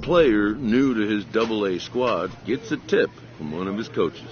player new to his Double-A squad gets a tip from one of his coaches.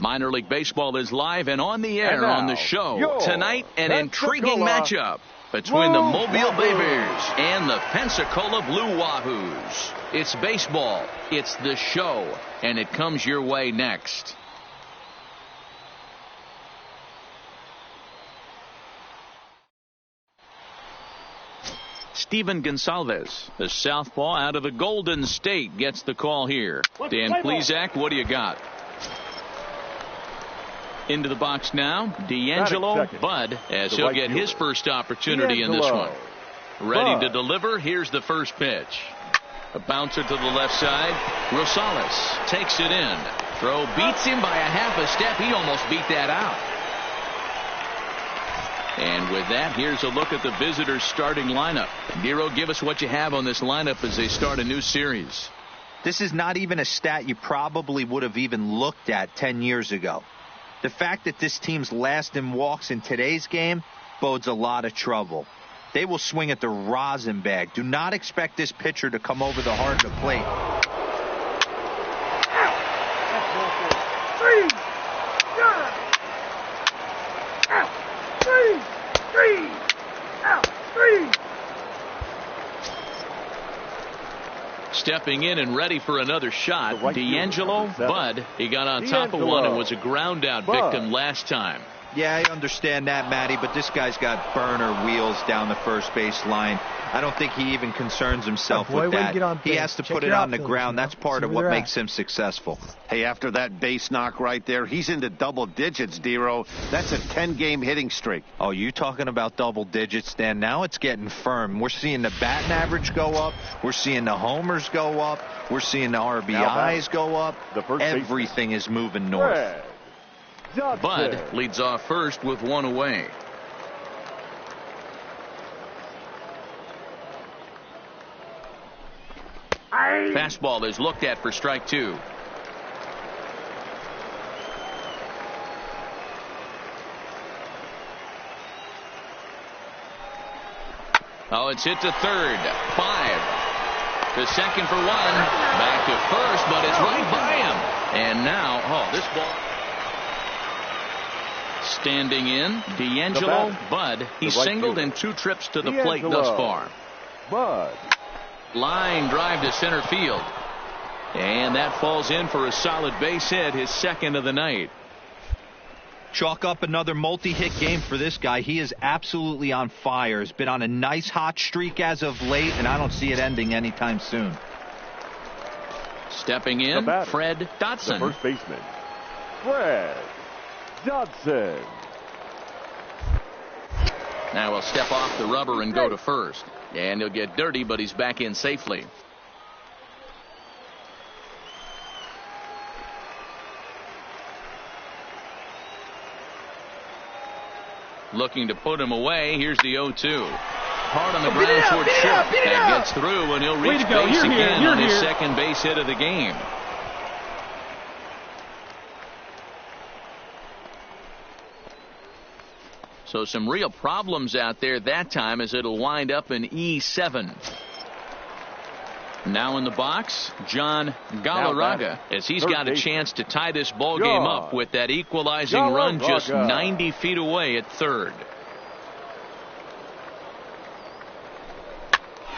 Minor League Baseball is live and on the air on the show. Tonight, an intriguing matchup between the Mobile Bay Bears and the Pensacola Blue Wahoos. It's baseball, it's the show, and it comes your way next. Steven Gonsalves, the southpaw out of the Golden State, gets the call here. Dan Plesac, what do you got? Into the box now, D'Angelo Bud, as he'll get his first opportunity in this one. Ready to deliver. Here's the first pitch. A bouncer to the left side. Rosales takes it in. Throw beats him by a half a step. He almost beat that out. And with that, here's a look at the visitors' starting lineup. Nero, give us what you have on this lineup as they start a new series. This is not even a stat you probably would have even looked at 10 years ago. The fact that this team's last in walks in today's game bodes a lot of trouble. They will swing at the rosin bag. Do not expect this pitcher to come over the heart of the plate. Stepping in and ready for another shot, D'Angelo Bud. He got on top of one and was a ground out victim last time. Yeah, I understand that, Matty, but this guy's got burner wheels down the first base line. I don't think he even concerns himself with that. He has to put it on the ground. That's part of what makes him successful. Hey, after that base knock right there, he's into double digits, Dero. That's a 10-game hitting streak. Oh, you talking about double digits, Dan? Now it's getting firm. We're seeing the batting average go up. We're seeing the homers go up. We're seeing the RBIs go up. Everything is moving north. Bud leads off first with one away. Fastball is looked at for strike two. Oh, it's hit to third. 5. To second for 1. Back to first, but it's right by him. And now, this ball. Standing in, D'Angelo Bud. He's singled in 2 trips to the plate thus far. Bud. Line drive to center field. And that falls in for a solid base hit, his second of the night. Chalk up another multi-hit game for this guy. He is absolutely on fire. He's been on a nice hot streak as of late, and I don't see it ending anytime soon. Stepping in, Fred Dotson. The first baseman, Fred Dotson. Now he'll step off the rubber and go to first. And he'll get dirty, but he's back in safely. Looking to put him away. Here's the 0-2. Hard on the ground toward short. That gets through, and he'll reach base again on his second base hit of the game. So some real problems out there that time, as it'll wind up in E7. Now in the box, John Galarraga, as he's got a chance to tie this ball game up with that equalizing run just 90 feet away at third.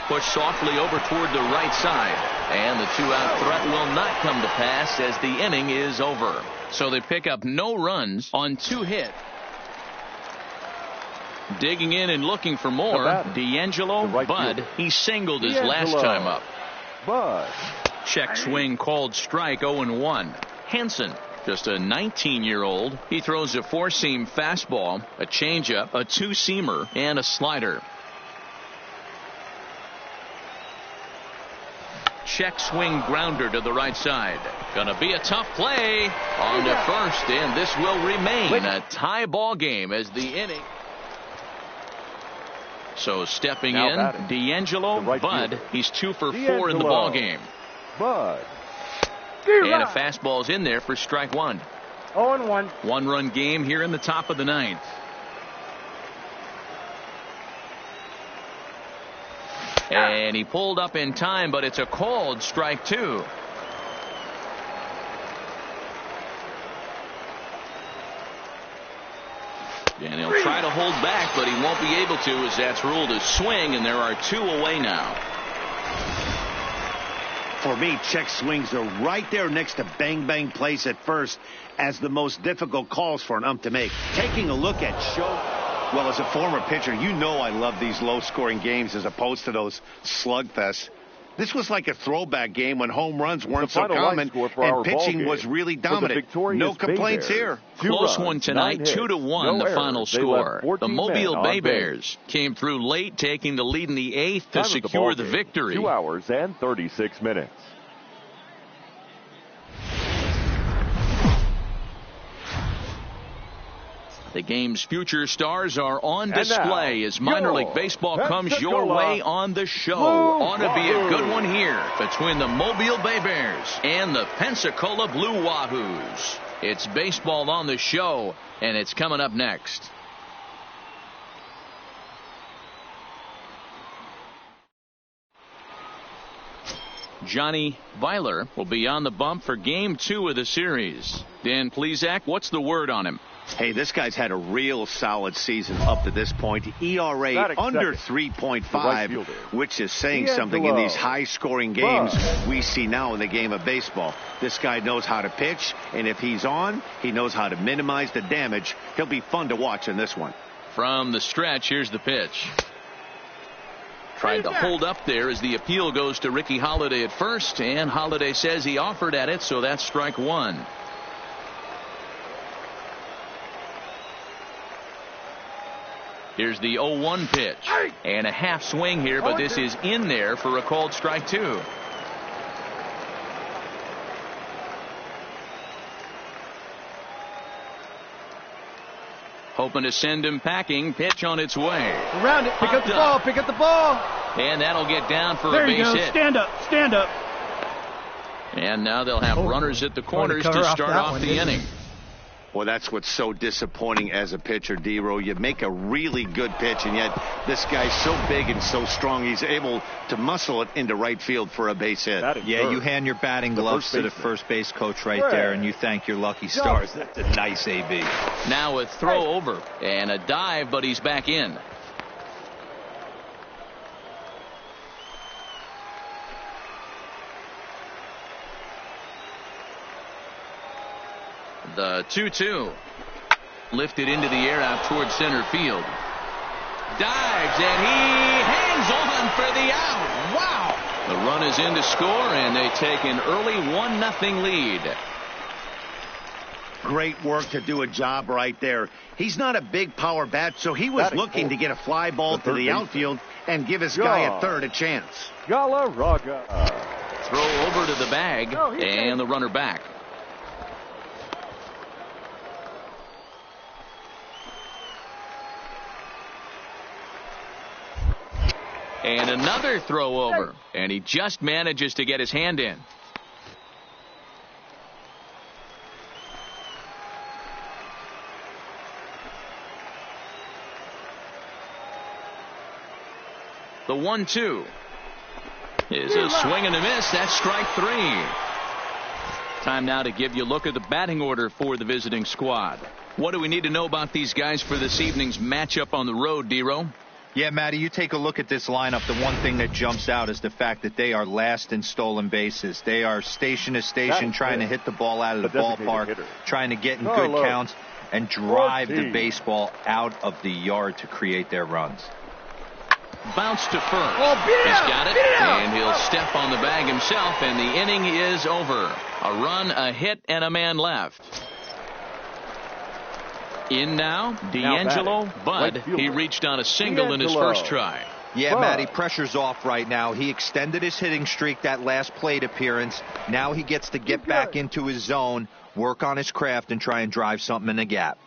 Push softly over toward the right side, and the 2-out threat will not come to pass as the inning is over. So they pick up no runs on 2 hits. Digging in and looking for more, D'Angelo Bud. He singled his last time up. Bud. Check swing called strike, 0-1. Hansen Just a 19-year-old. He throws a four-seam fastball, a changeup, a two-seamer, and a slider. Check swing grounder to the right side. Gonna be a tough play on the first, and this will remain a tie ball game as the inning. So stepping in, D'Angelo Bud. He's 2 for 4 in the ball game. Bud. And a fastball's in there for strike 1. 0-1. 1-run game here in the top of the 9th. And he pulled up in time, but it's a called strike 2. And he'll try to hold back, but he won't be able to, as that's ruled a swing, and there are 2 away now. For me, check swings are right there next to bang plays at first as the most difficult calls for an ump to make. Taking a look at Well, as a former pitcher, you know I love these low-scoring games as opposed to those slugfests. This was like a throwback game when home runs weren't so common and pitching was really dominant. No complaints here. Close one tonight, 2-1 the final score. The Mobile Bay Bears came through late, taking the lead in the 8th to secure the victory. 2 hours and 36 minutes. The game's future stars are on display as minor league baseball comes your way on the show. Ought to be a good one here between the Mobile Bay Bears and the Pensacola Blue Wahoos. It's baseball on the show, and it's coming up next. Johnny Weiler will be on the bump for Game 2 of the series. Dan Plesac, what's the word on him? Hey, this guy's had a real solid season up to this point. ERA under 3.5, which is saying something in these high-scoring games we see now in the game of baseball. This guy knows how to pitch, and if he's on, he knows how to minimize the damage. He'll be fun to watch in this one. From the stretch, here's the pitch. Tried to hold up there as the appeal goes to Ricky Holiday at first, and Holiday says he offered at it, so that's strike 1. Here's the 0-1 pitch. And a half swing here, but this is in there for a called strike 2. Hoping to send him packing. Pitch on its way. Around it. Pick up the ball. Pick up the ball. And that'll get down for a base hit. Stand up. Stand up. And now they'll have runners at the corners to start off the inning. Well, that's what's so disappointing as a pitcher, D-Row. You make a really good pitch, and yet this guy's so big and so strong, he's able to muscle it into right field for a base hit. Yeah, you hand your batting gloves to the first base coach right there, and you thank your lucky stars. That's a nice AB. Now a throw over and a dive, but he's back in. The 2-2. Lifted into the air out towards center field. Dives, and he hangs on for the out. Wow. The run is in to score, and they take an early 1-0 lead. Great work to do a job right there. He's not a big power bat, so he was looking to get a fly ball to the outfield and give his guy at third a chance. Galarraga. Throw over to the bag, and the runner back. And another throw over, and he just manages to get his hand in. The 1-2 is a swing and a miss. That's strike 3. Time now to give you a look at the batting order for the visiting squad. What do we need to know about these guys for this evening's matchup on the road, D-Row? Yeah, Matty, you take a look at this lineup. The one thing that jumps out is the fact that they are last in stolen bases. They are station to station trying to hit the ball out of the ballpark, trying to get in good counts and drive the baseball out of the yard to create their runs. Bounce to first. Oh, beat it He's out. got it, Beat it out. and he'll step on the bag himself, and the inning is over. A run, a hit, and a man left. In now, D'Angelo Bud. He reached on a single in his first try. Yeah, Matty, pressure's off right now. He extended his hitting streak that last plate appearance. Now he gets to get back into his zone, work on his craft, and try and drive something in the gap.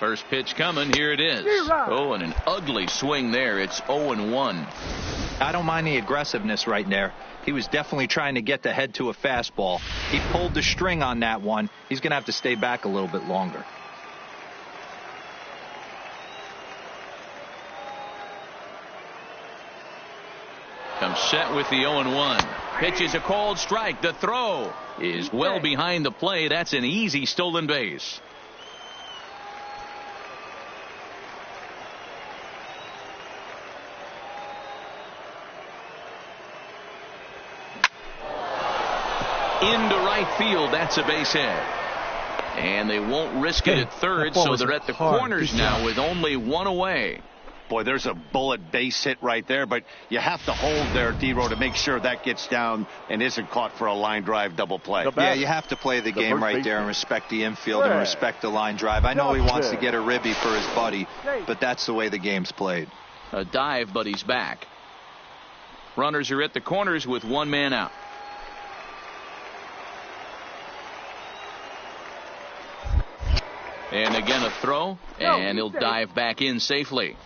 First pitch coming. Here it is. Oh, and an ugly swing there. It's 0-1. I don't mind the aggressiveness right there. He was definitely trying to get the head to a fastball. He pulled the string on that one. He's going to have to stay back a little bit longer. Comes set with the 0-1. Pitches a cold strike. The throw is well behind the play. That's an easy stolen base. Into right field. That's a base hit. And they won't risk it at third, so they're at the corners now with only one away. Boy, there's a bullet base hit right there, but you have to hold there, D-Row, to make sure that gets down and isn't caught for a line drive double play. Yeah, you have to play the game right there and respect the infield and respect the line drive. I know he wants to get a ribby for his buddy, but that's the way the game's played. A dive, but he's back. Runners are at the corners with one man out. And again a throw, and he'll dive back in safely.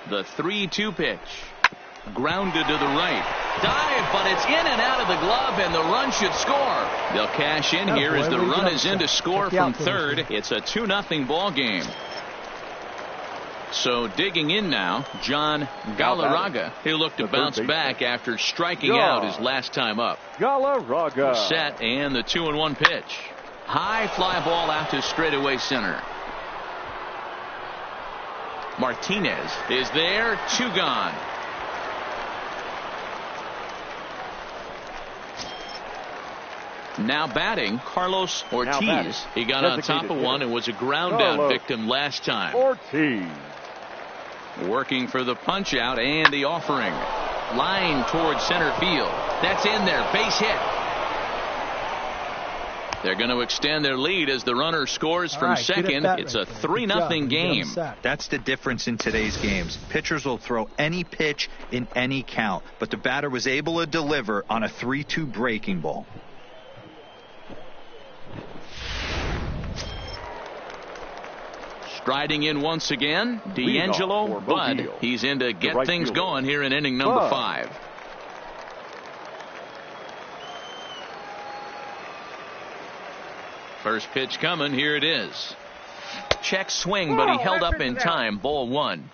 The 3-2 pitch. Grounded to the right. Dive, but it's in and out of the glove, and the run should score. They'll cash in here as the run is in to score from third. It's a 2-0 ball game. So digging in now, John Galarraga. He'll look to bounce back after striking out his last time up. Galarraga. Set, and the 2-1 pitch. High fly ball out to straightaway center. Martinez is there, 2 gone. Now batting, Carlos Ortiz. He got on top of one and was a ground out victim last time. Ortiz. Working for the punch out and the offering. Line towards center field. That's in there. Base hit. They're going to extend their lead as the runner scores from second. It's a 3-0 game. That's the difference in today's games. Pitchers will throw any pitch in any count, but the batter was able to deliver on a 3-2 breaking ball. Striding in once again, D'Angelo Bud. He's in to get things going here in inning number 5. First pitch coming. Here it is. Check swing, but he held up in time. Ball 1.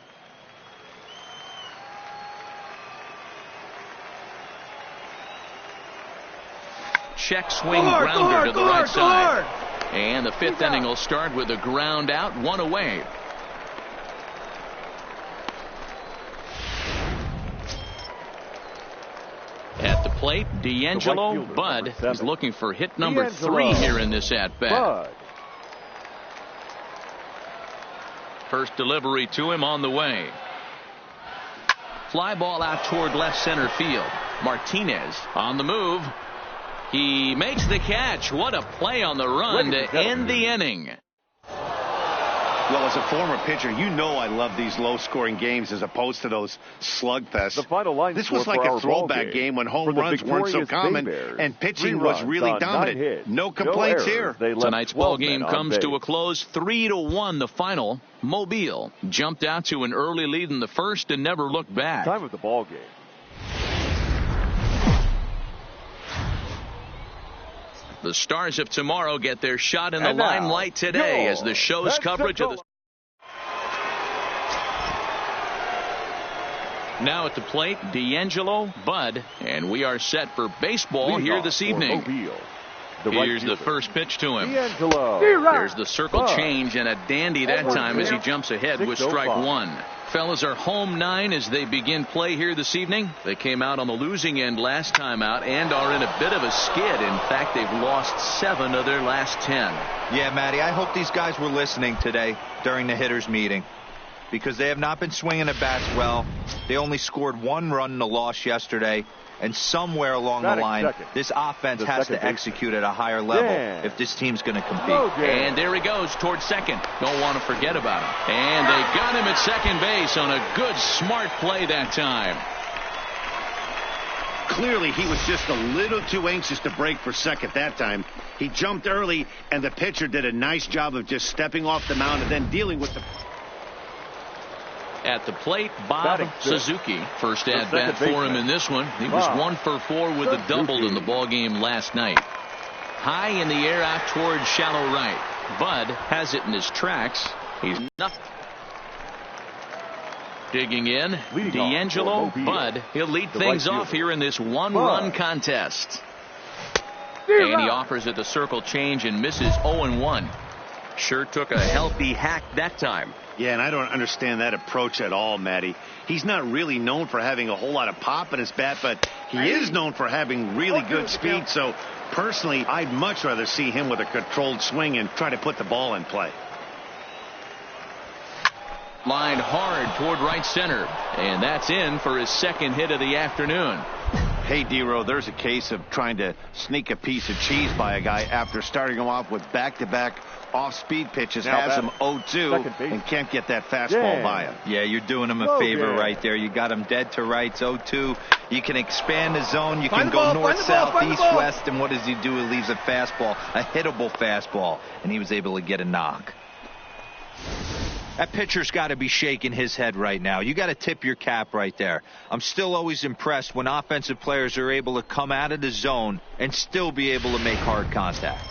Check swing, grounder to the right side. And the 5th inning will start with a ground out, 1 away. At the plate, D'Angelo Bud is looking for hit number 3 here in this at-bat. First delivery to him on the way. Fly ball out toward left center field. Martinez on the move. He makes the catch. What a play on the run to end the inning. Well, as a former pitcher, you know I love these low-scoring games as opposed to those slugfests. The final line this was like a throwback game when home runs weren't so common and pitching was really dominant. No complaints here. Tonight's ball game comes to a close, 3-1 the final. Mobile jumped out to an early lead in the first and never looked back. Time of the ball game. The Stars of tomorrow get their shot in the limelight today as the show's coverage of the... Now at the plate, D'Angelo Bud, and we are set for baseball here this evening. Here's the first pitch to him. D'Angelo. There's the circle change and a dandy that time as he jumps ahead with strike one. Fellas are home 9 as they begin play here this evening. They came out on the losing end last time out and are in a bit of a skid. In fact, they've lost 7 of their last 10. Yeah, Matty, I hope these guys were listening today during the hitters meeting, because they have not been swinging the bats well. They only scored 1 run in the loss yesterday. And somewhere along the line, this offense has to execute at a higher level if this team's going to compete. And there he goes towards second. Don't want to forget about him. And they got him at second base on a good, smart play that time. Clearly, he was just a little too anxious to break for second that time. He jumped early, and the pitcher did a nice job of just stepping off the mound and then dealing with the... At the plate, Bob Suzuki. First at bat for him in this one. He was 1 for 4 with a double in the ball game last night. High in the air out towards shallow right. Bud has it in his tracks. He's not digging in. D'Angelo, Bud. He'll lead things off here in this 1-run contest. And he offers it the circle change and misses 0-1. Sure took a healthy hack that time. Yeah, and I don't understand that approach at all, Matty. He's not really known for having a whole lot of pop in his bat, but he is known for having really good speed. So, personally, I'd much rather see him with a controlled swing and try to put the ball in play. Lined hard toward right center. And that's in for his second hit of the afternoon. Hey, D-Row, there's a case of trying to sneak a piece of cheese by a guy after starting him off with back-to-back off-speed pitches, has him 0-2, and can't get that fastball by him. Yeah, you're doing him a favor right there. You got him dead to rights, 0-2. You can expand the zone. You can go north, south, east, west, and what does he do? He leaves a fastball, a hittable fastball, and he was able to get a knock. That pitcher's got to be shaking his head right now. You got to tip your cap right there. I'm still always impressed when offensive players are able to come out of the zone and still be able to make hard contact.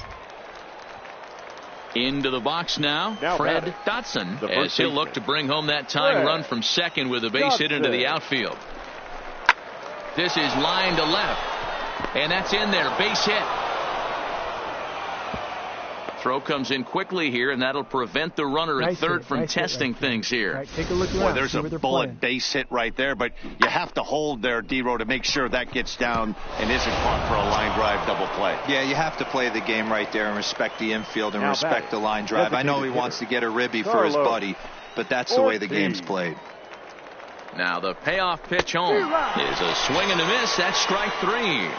Into the box now Fred Dotson, as he'll look to bring home that tying run from second with a base hit into the outfield. This is line to left, and that's in there. Base hit. Throw comes in quickly here, and that'll prevent the runner at third from testing things here. Right, take a look around. Boy, there's a bullet base hit right there, but you have to hold there, D-Row, to make sure that gets down and isn't caught for a line drive double play. Yeah, you have to play the game right there and respect the infield and respect the line drive. I know he wants to get a ribby for his buddy, but that's the way the game's played. Now the payoff pitch home is a swing and a miss. That's strike 3.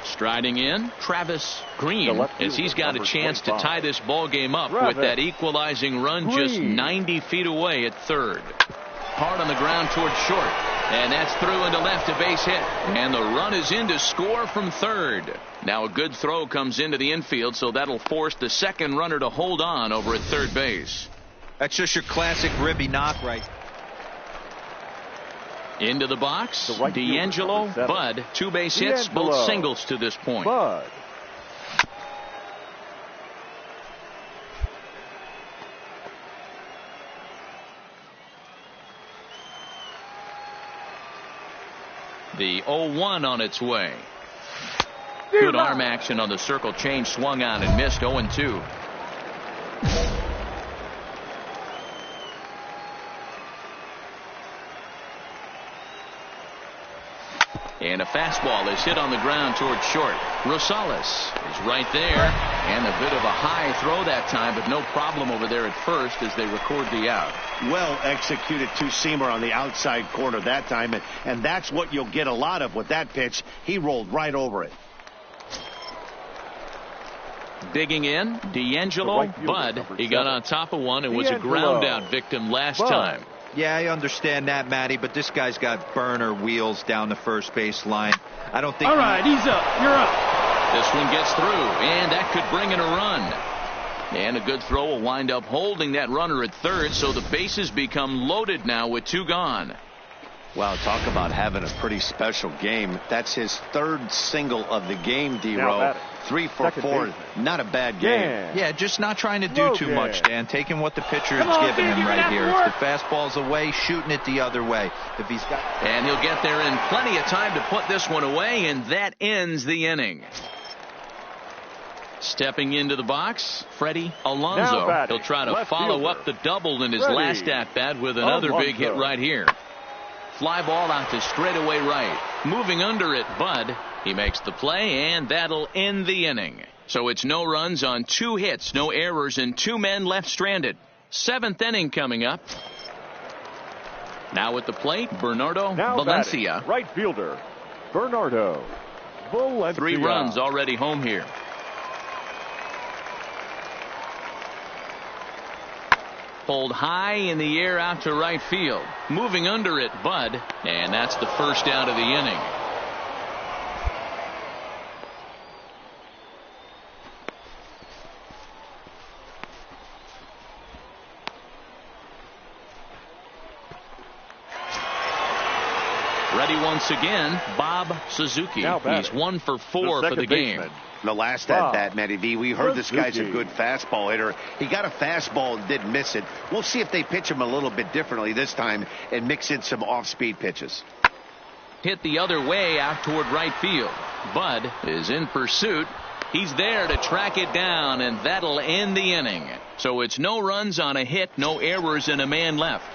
Striding in, Travis Green, as he's got a chance to tie this ball game up with that equalizing run just 90 feet away at third. Hard on the ground towards short, and that's through into left, a base hit, and the run is in to score from third. Now a good throw comes into the infield, so that'll force the second runner to hold on over at third base. That's just your classic ribby knock right. Into the box, D'Angelo, Bud, 2 base hits, both singles to this point. Bud. The 0-1 on its way. Good arm action on the circle change, swung on and missed. 0-2. And a fastball is hit on the ground towards short. Rosales is right there, and a bit of a high throw that time, but no problem over there at first as they record the out. Well executed two-seamer on the outside corner that time, and that's what you'll get a lot of with that pitch. He rolled right over it. Digging in, D'Angelo, Bud. He got on top of one and was a ground out victim last time. Yeah, I understand that, Matty, but this guy's got burner wheels down the first base line. I don't think... All right, he's up. You're up. This one gets through, and that could bring in a run. And a good throw will wind up holding that runner at third, so the bases become loaded now with 2 gone. Wow, talk about having a pretty special game. That's his third single of the game, D-Row. 3 for 4. Not a bad game. Yeah, just not trying to do too much, Dan. Taking what the pitcher is giving him right here. If the fastball's away, shooting it the other way. If he's got... And he'll get there in plenty of time to put this one away, and that ends the inning. Stepping into the box, Freddie Alonso. He'll try to follow up the double in his last at-bat with another big hit right here. Fly ball out to straightaway right. Moving under it, Bud. He makes the play, and that'll end the inning. So it's no runs on 2 hits, no errors, and 2 men left stranded. 7th inning coming up. Now at the plate, Bernardo Valencia. Right fielder, Bernardo Valencia. 3 runs already home here. Pulled high in the air out to right field. Moving under it, Bud. And that's the first out of the inning. Ready once again, Bob Suzuki. He's 1 for 4 for the game. The last at-bat, Matty V, we heard this guy's a good fastball hitter. He got a fastball and didn't miss it. We'll see if they pitch him a little bit differently this time and mix in some off-speed pitches. Hit the other way out toward right field. Bud is in pursuit. He's there to track it down, and that'll end the inning. So it's no runs on a hit, no errors, and a man left.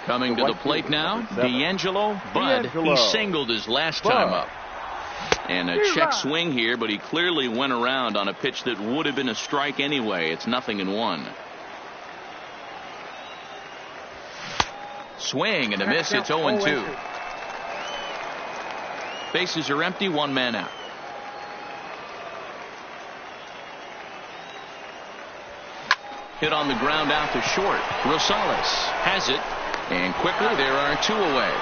Coming to the plate now, D'Angelo Bud. He singled his last time up. And a check swing here, but he clearly went around on a pitch that would have been a strike anyway. It's 0-1. Swing and a miss. It's 0-2. Bases are empty. 1 man out. Hit on the ground out to short. Rosales has it. And quickly there are 2 away.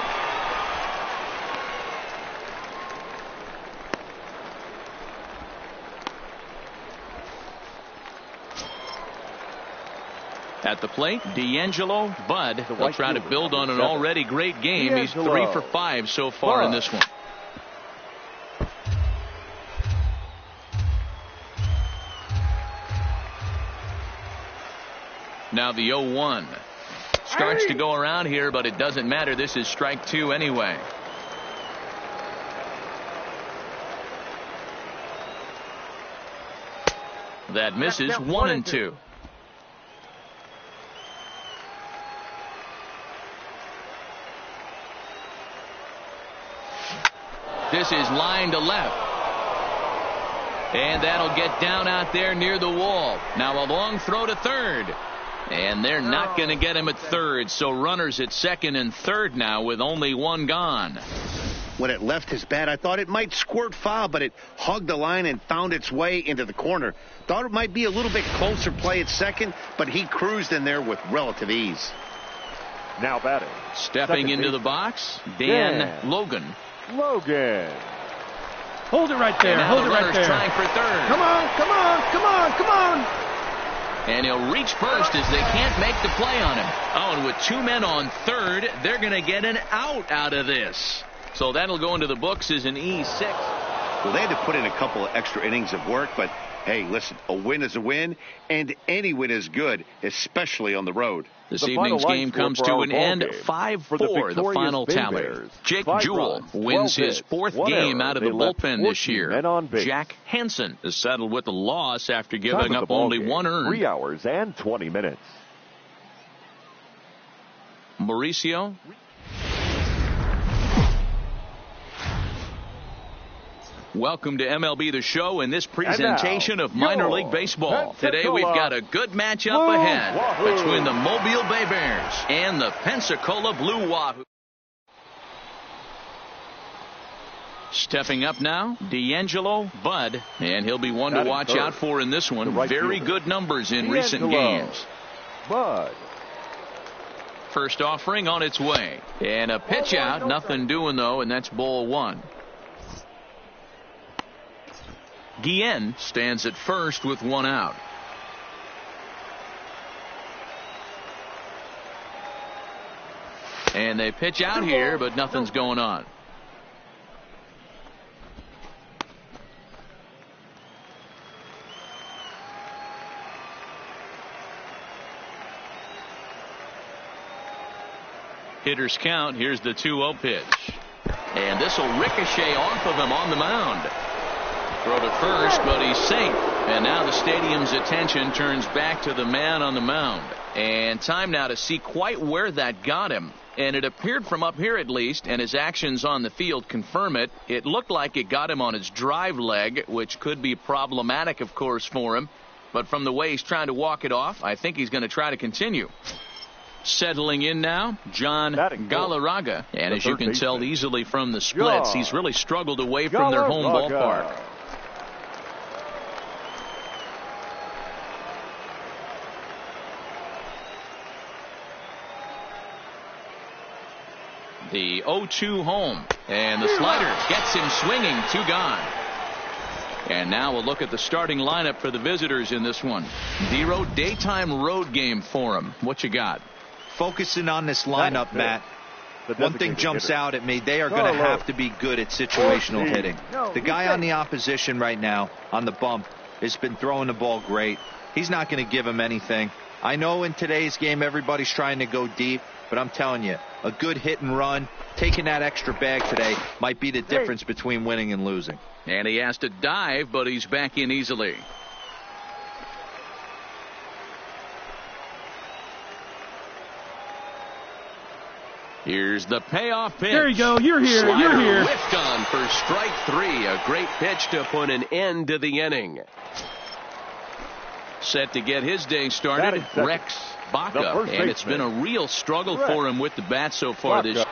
At the plate, D'Angelo Bud will try to build on an already great game. He's 3 for 5 so far in this one. Now the 0-1. Starts to go around here, but it doesn't matter. This is strike 2 anyway. That misses. 1-2. This is line to left. And that'll get down out there near the wall. Now a long throw to third. And they're not going to get him at third. So runners at second and third now with only 1 gone. When it left his bat, I thought it might squirt foul, but it hugged the line and found its way into the corner. Thought it might be a little bit closer play at second, but he cruised in there with relative ease. Now batting. Stepping into the box, Dan Logan. Hold it right there. Hold it right there. Trying for third. Come on, come on, come on, come on. And he'll reach first as they can't make the play on him. Oh, and with 2 men on third, they're going to get an out of this. So that'll go into the books as an E6. Well, they had to put in a couple of extra innings of work, but hey, listen, a win is a win, and any win is good, especially on the road. This evening's game comes to an end 5-4, the final tally. Jake Jewell wins his 4th game out of the bullpen this year. Jack Hansen is settled with the loss after giving up only 1 earned. 3 hours and 20 minutes. Mauricio. Welcome to MLB The Show and this presentation of minor league baseball. Today we've got a good matchup ahead between the Mobile Bay Bears and the Pensacola Blue Wahoo. Stepping up now, D'Angelo Bud, and he'll be one to watch out for in this one. Very good numbers in recent games. Bud. First offering on its way. And a pitch out, nothing doing though, and that's ball 1. Guillen stands at first with 1 out. And they pitch out here, but nothing's going on. Hitters count. Here's the 2-0 pitch. And this will ricochet off of him on the mound. Throw to first, but he's safe. And now the stadium's attention turns back to the man on the mound. And time now to see quite where that got him. And it appeared from up here at least, and his actions on the field confirm it. It looked like it got him on his drive leg, which could be problematic, of course, for him. But from the way he's trying to walk it off, I think he's going to try to continue. Settling in now, John Galarraga. And as you can tell easily from the splits, he's really struggled away from their home ballpark. The 0-2 home. And the slider gets him swinging. 2 gone. And now we'll look at the starting lineup for the visitors in this one. Zero daytime road game for him. What you got? Focusing on this lineup, Matt. One thing jumps out at me. They are going to have to be good at situational hitting. The guy on the opposition right now on the bump has been throwing the ball great. He's not going to give him anything. I know in today's game everybody's trying to go deep, but I'm telling you, a good hit and run, taking that extra bag today might be the difference between winning and losing. And he has to dive, but he's back in easily. Here's the payoff pitch. There you go. You're here. Slider You're here. whiffed on for strike 3. A great pitch to put an end to the inning. Set to get his day started, Rex Baca. And it's been a real struggle for him with the bat so far this year.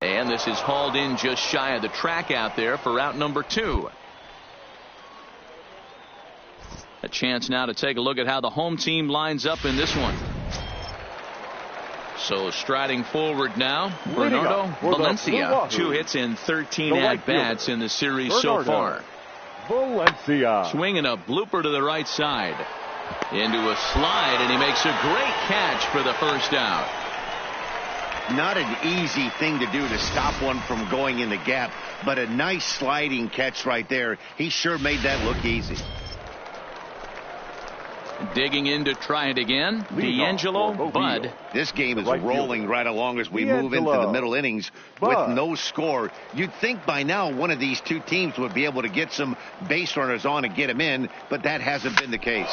And this is hauled in just shy of the track out there for out number 2. A chance now to take a look at how the home team lines up in this one. So striding forward now, Bernardo Valencia. 2 hits in 13 at-bats in the series so far. Valencia. Swinging a blooper to the right side. Into a slide, and he makes a great catch for the first out. Not an easy thing to do to stop one from going in the gap, but a nice sliding catch right there. He sure made that look easy. Digging in to try it again, D'Angelo Bud. This game is rolling right along as we move into the middle innings with no score. You'd think by now one of these two teams would be able to get some base runners on and get them in, but that hasn't been the case.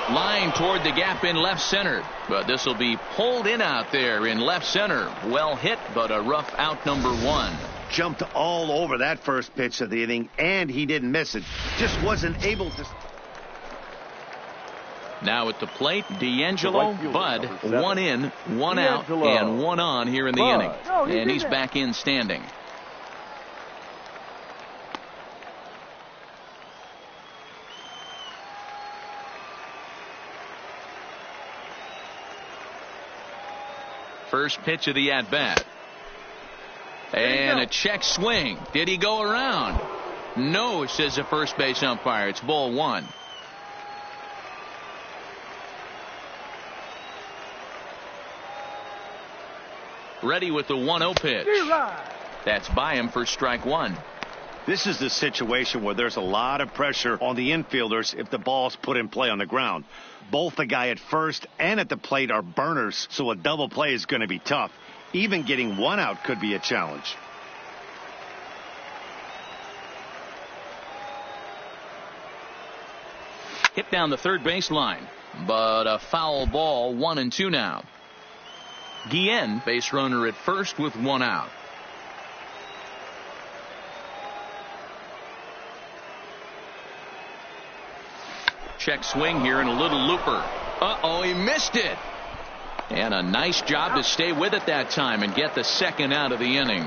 Line toward the gap in left center, but this will be pulled in out there in left center. Well hit, but a rough out number 1. Jumped all over that first pitch of the inning, and he didn't miss it. Just wasn't able to. Now at the plate, D'Angelo Bud. 1 in, 1 out, and 1 on here in the inning. And he's back in standing. First pitch of the at-bat. And a check swing. Did he go around? No, says the first base umpire. It's ball 1. Ready with the 1-0 pitch. That's by him for strike 1. This is the situation where there's a lot of pressure on the infielders if the ball's put in play on the ground. Both the guy at first and at the plate are burners, so a double play is going to be tough. Even getting 1 out could be a challenge. Hit down the third baseline, but a foul ball. 1-2 now. Guillen, base runner at first with 1 out. Check swing here and a little looper. Uh-oh, he missed it. And a nice job to stay with it that time and get the second out of the inning.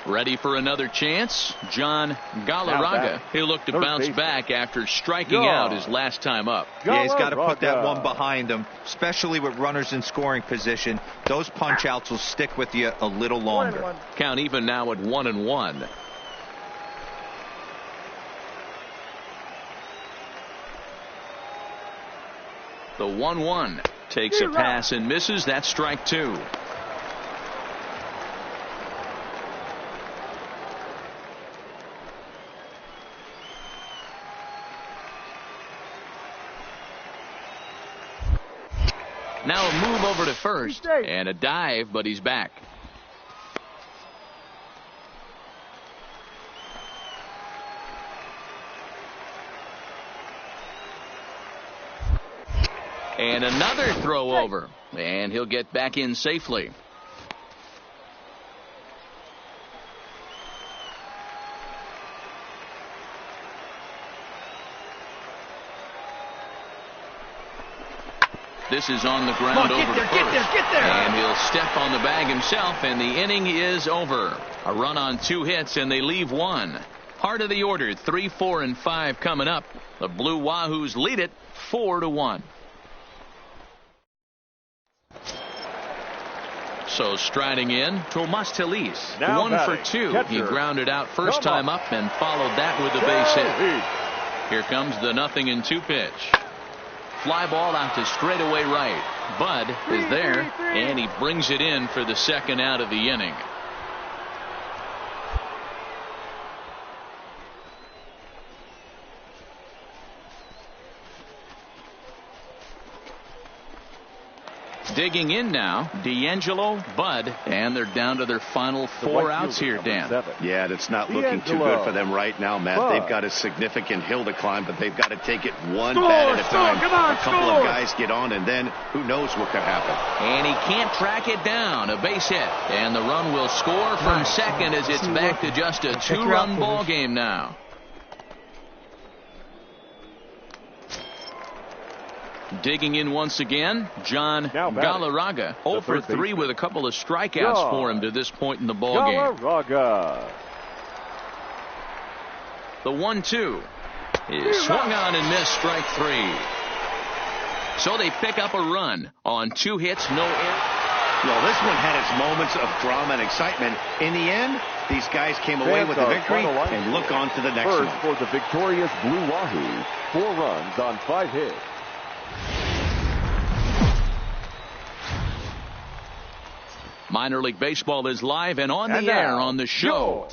Ready for another chance? John Galarraga. He'll look to bounce back after striking out his last time up. Yeah, he's got to put that one behind him, especially with runners in scoring position. Those punch outs will stick with you a little longer. Count even now at 1-1. The 1-1 takes a pass and misses. That's strike 2. Now a move over to first and a dive, but he's back. And another throw over, and he'll get back in safely. This is on the ground over to first. Get there. And he'll step on the bag himself, and the inning is over. A run on 2 hits, and they leave 1. Heart of the order, 3, 4, and 5 coming up. The Blue Wahoos lead it 4-1. So striding in, Tomas Telis, 1 for 2. Catcher. He grounded out first time up and followed that with a base hit. Here comes the 0-2 pitch. Fly ball out to straightaway right. Bud is there, and he brings it in for the second out of the inning. Digging in now, D'Angelo, Bud, and they're down to their final 4 outs here, Dan. Yeah, that's not looking too good for them right now, Matt. They've got a significant hill to climb, but they've got to take it one bat at a time. A couple of guys get on, and then who knows what could happen. And he can't track it down. A base hit, and the run will score from second as it's back to just a 2-run ball game now. Digging in once again, John Galarraga, 0 for 3 with a couple of strikeouts for him to this point in the ball game. The 1-2 is swung on and missed, strike 3. So they pick up a run on 2 hits, no error. Well, this one had its moments of drama and excitement. In the end, these guys came away with a victory and look on to the next one. For the victorious Blue Wahoo, 4 runs on 5 hits. Minor League Baseball is live and on the air on the show.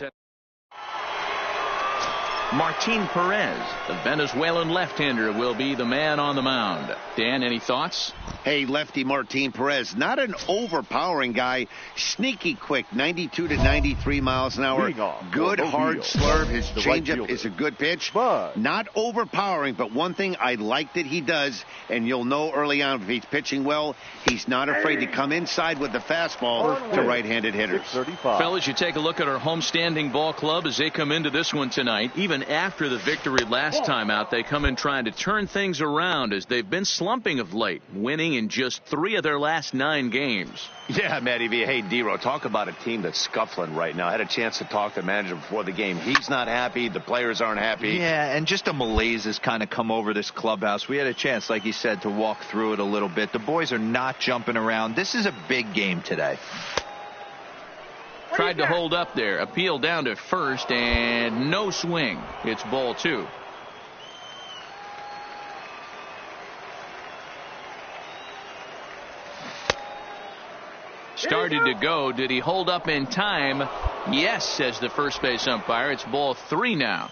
Martin Perez, the Venezuelan left-hander, will be the man on the mound. Dan, any thoughts? Hey, lefty Martin Perez, not an overpowering guy. Sneaky quick, 92 to 93 miles an hour. Good hard slurve. His changeup is a good pitch. Not overpowering, but one thing I like that he does, and you'll know early on if he's pitching well, he's not afraid to come inside with the fastball to right-handed hitters. Fellas, you take a look at our homestanding ball club as they come into this one tonight. Even after the victory last time out, they come in trying to turn things around as they've been slumping of late, winning in just 3 of their last 9 games. Yeah, Matty V. Hey, D-Row, talk about a team that's scuffling right now. I had a chance to talk to the manager before the game. He's not happy. The players aren't happy. Yeah, and just a malaise has kind of come over this clubhouse. We had a chance, like you said, to walk through it a little bit. The boys are not jumping around. This is a big game today. Tried to hold up there. Appeal down to first, and no swing. It's ball 2. Started to go. Did he hold up in time? Yes, says the first base umpire. It's ball 3 now.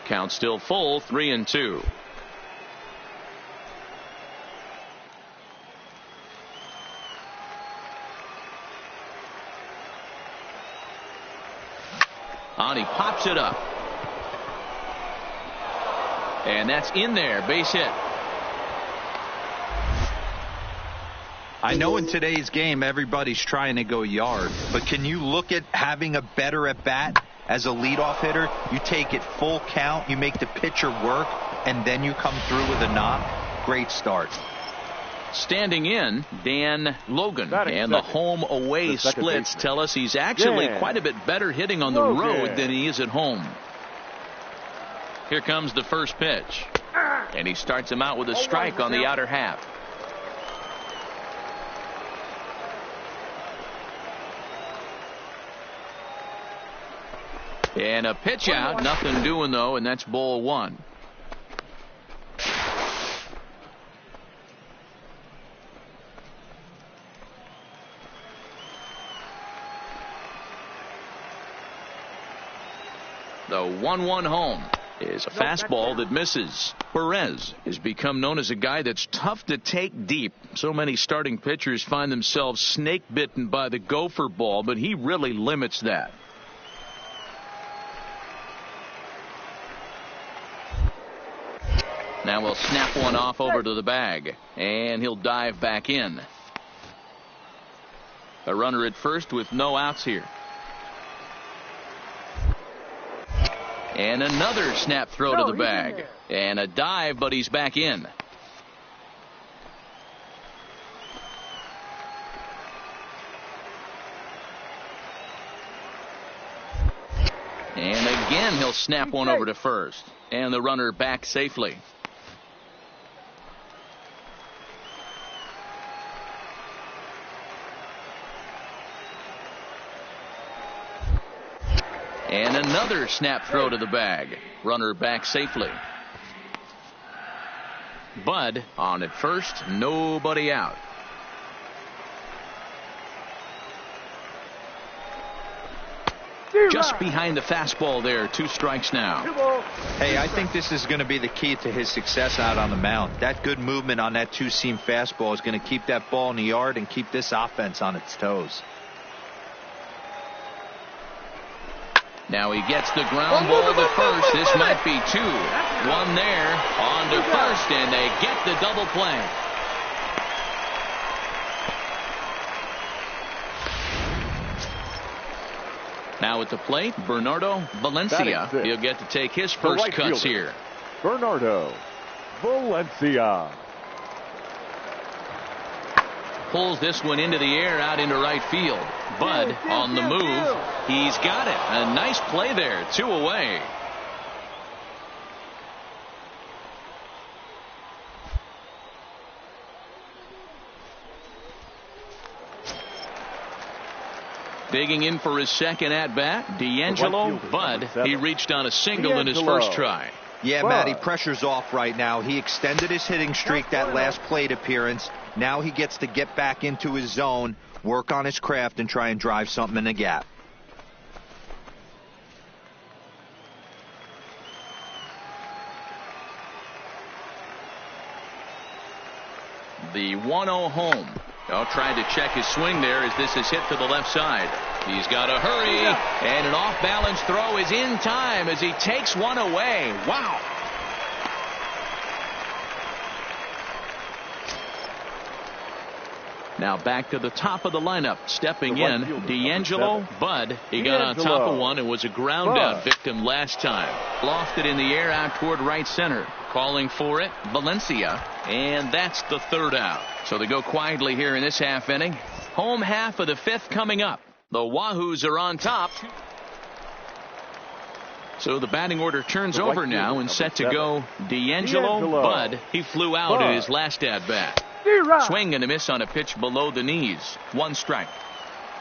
Count still full, 3-2. On, he pops it up. And that's in there, base hit. I know in today's game everybody's trying to go yard, but can you look at having a better at bat as a leadoff hitter? You take it full count, you make the pitcher work, and then you come through with a knock. Great start. Standing in, Dan Logan, and the home-away splits tell us he's actually quite a bit better hitting on the road than he is at home. Here comes the first pitch. And he starts him out with a strike on the outer half. And a pitch out, nothing doing though, and that's ball one. The 1-1 home is a fastball that misses. Perez has become known as a guy that's tough to take deep. So many starting pitchers find themselves snake bitten by the gopher ball, but he really limits that. Now we'll snap one off over to the bag, and he'll dive back in. A runner at first with no outs here. And another snap throw to the bag. And a dive, but he's back in. And again, he'll snap one over to first. And the runner back safely. And another snap throw to the bag. Runner back safely. Bud on at first, nobody out. Just behind the fastball there, 2 strikes now. Hey, I think this is going to be the key to his success out on the mound. That good movement on that 2-seam fastball is going to keep that ball in the yard and keep this offense on its toes. Now he gets the ground ball to first. This might be 2. 1 there on to first, and they get the double play. Now at the plate, Bernardo Valencia. He'll get to take his first cuts here. Bernardo Valencia. Pulls this one into the air out into right field. Bud on the move. He's got it. A nice play there. 2 away. Digging in for his second at bat, D'Angelo. Bud, he reached on a single in his first try. Yeah, Matty, pressure's off right now. He extended his hitting streak that last plate appearance. Now he gets to get back into his zone, work on his craft, and try and drive something in the gap. The 1-0 home. Trying to check his swing there as this is hit to the left side. He's got to hurry, and an off-balance throw is in time as he takes one away. Wow. Now back to the top of the lineup. Stepping in, D'Angelo. Bud, he got on top of one and was a ground-out victim last time. Lofted in the air out toward right center. Calling for it, Valencia. And that's the 3rd out. So they go quietly here in this half inning. Home half of the 5th coming up. The Wahoos are on top. So the batting order turns over now and set to go D'Angelo. Bud, he flew out in his last at-bat. Swing and a miss on a pitch below the knees. 1 strike.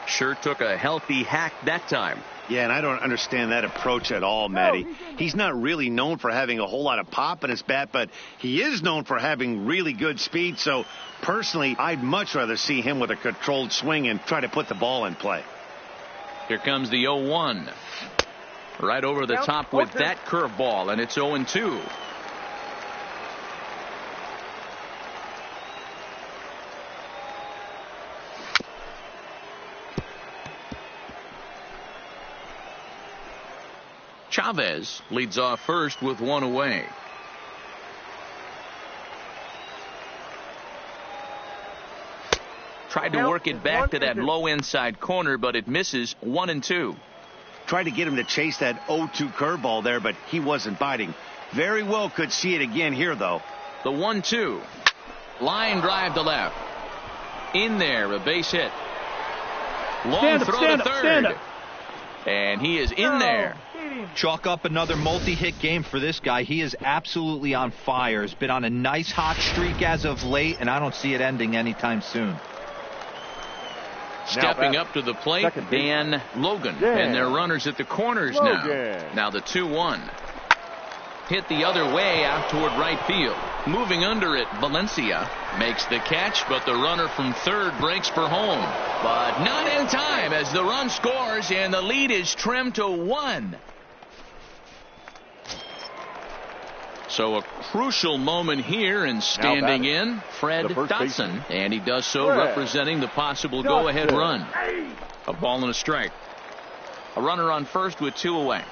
Sure took a healthy hack that time. Yeah, and I don't understand that approach at all, Matty. He's not really known for having a whole lot of pop in his bat, but he is known for having really good speed. So, personally, I'd much rather see him with a controlled swing and try to put the ball in play. Here comes the 0-1. Right over the top with that curveball, and it's 0-2. Chavez leads off first with 1 away. Tried to work it back to that low inside corner, but it misses. 1-2. Tried to get him to chase that 0-2 curveball there, but he wasn't biting. Very well could see it again here, though. The 1-2. Line drive to left. In there, a base hit. Long throw to third. And he is in there. Chalk up another multi-hit game for this guy. He is absolutely on fire. He's been on a nice hot streak as of late, and I don't see it ending anytime soon. Stepping up to the plate, Dan Logan. And their runners at the corners now. Now the 2-1. Hit the other way out toward right field. Moving under it, Valencia makes the catch, but the runner from third breaks for home. But not in time as the run scores and the lead is trimmed to 1. So a crucial moment here, and standing in, Fred Dotson. And he does so representing the possible go-ahead run. A ball and a strike. A runner on first with 2 away.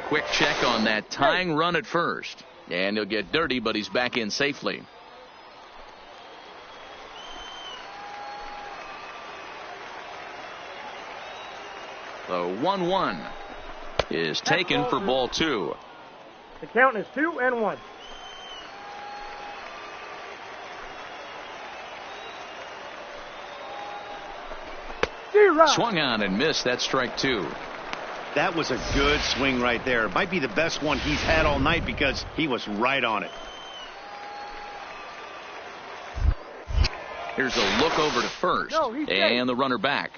Quick check on that tying run at first. And he'll get dirty, but he's back in safely. The 1-1 is taken for ball 2. The count is 2-1. Swung on and missed. That's strike 2. That was a good swing right there. It might be the best one he's had all night because he was right on it. Here's a look over to first. And the runner back.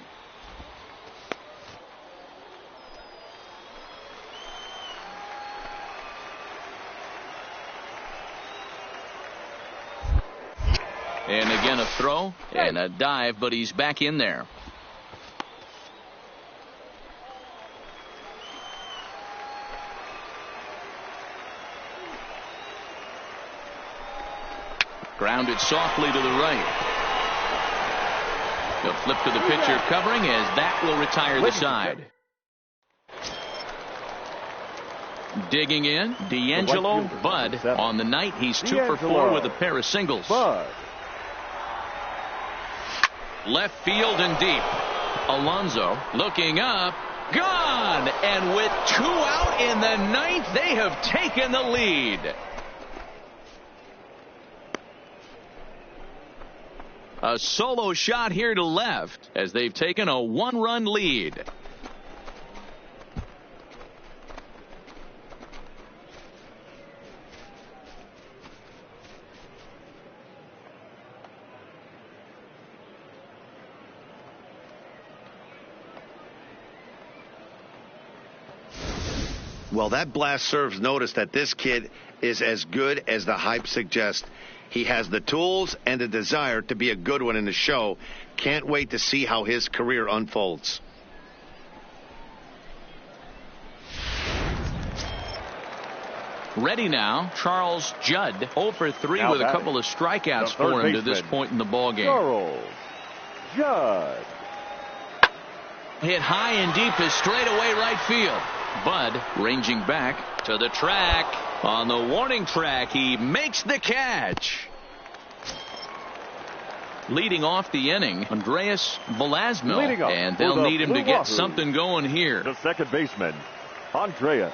And again a throw and a dive, but he's back in there. Grounded softly to the right. The flip to the pitcher covering as that will retire the side. Digging in, D'Angelo Bud. On the night, he's 2 for 4 with a pair of singles. Left field and deep. Alonso looking up. Gone! And with 2 out in the 9th, they have taken the lead. A solo shot here to left as they've taken a 1-run lead. Well, that blast serves notice that this kid is as good as the hype suggests. He has the tools and the desire to be a good one in the show. Can't wait to see how his career unfolds. Ready now, Charles Judd, 0 for 3 with a couple of strikeouts for him to this point in the ballgame. Charles Judd. Hit high and deep is straightaway right field. Bud ranging back to the track. On the warning track, he makes the catch. Leading off the inning, Andreas Velasmil, and they'll need him to get something going here. The second baseman, Andreas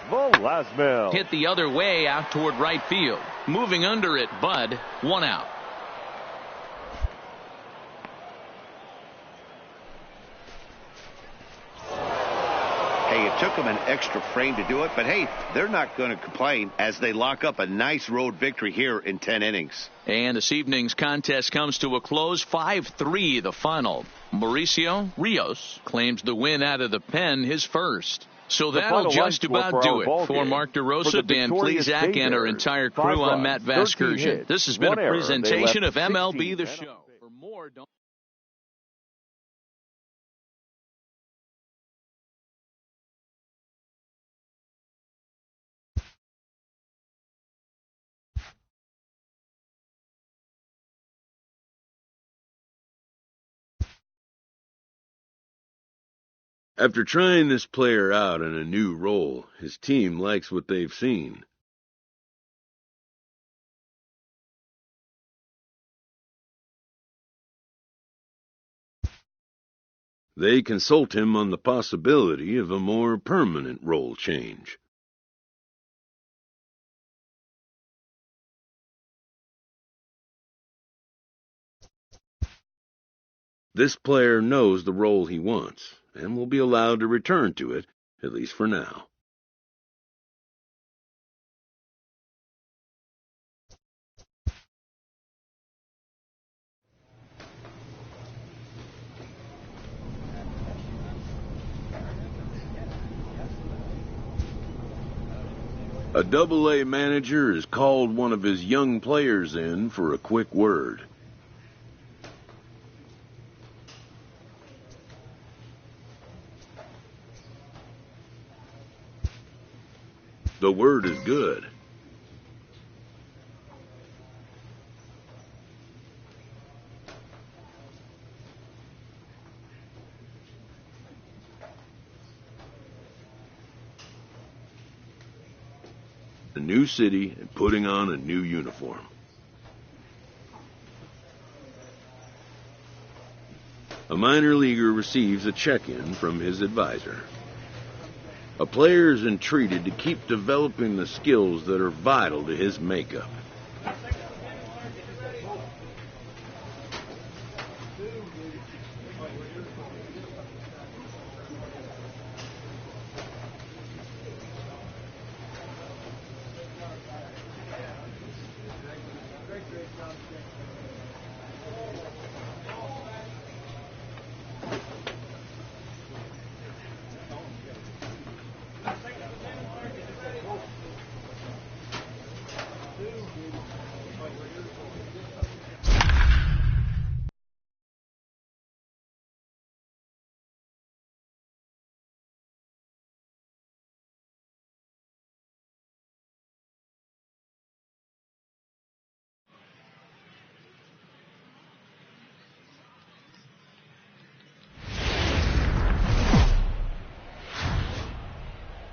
Velasmil. Hit the other way out toward right field. Moving under it, Bud, 1 out. Hey, it took them an extra frame to do it, but hey, they're not going to complain as they lock up a nice road victory here in 10 innings. And this evening's contest comes to a close, 5-3 the final. Mauricio Rios claims the win out of the pen, his first. So that'll just about do it. For Mark DeRosa, Dan Plesac, and our entire crew, I'm Matt Vasgersian. This has been a presentation of MLB The Show. For more, don't After trying this player out in a new role, his team likes what they've seen. They consult him on the possibility of a more permanent role change. This player knows the role he wants and will be allowed to return to it, at least for now. A Double-A manager has called one of his young players in for a quick word. The word is good. A new city and putting on a new uniform. A minor leaguer receives a check-in from his advisor. A player is entreated to keep developing the skills that are vital to his makeup.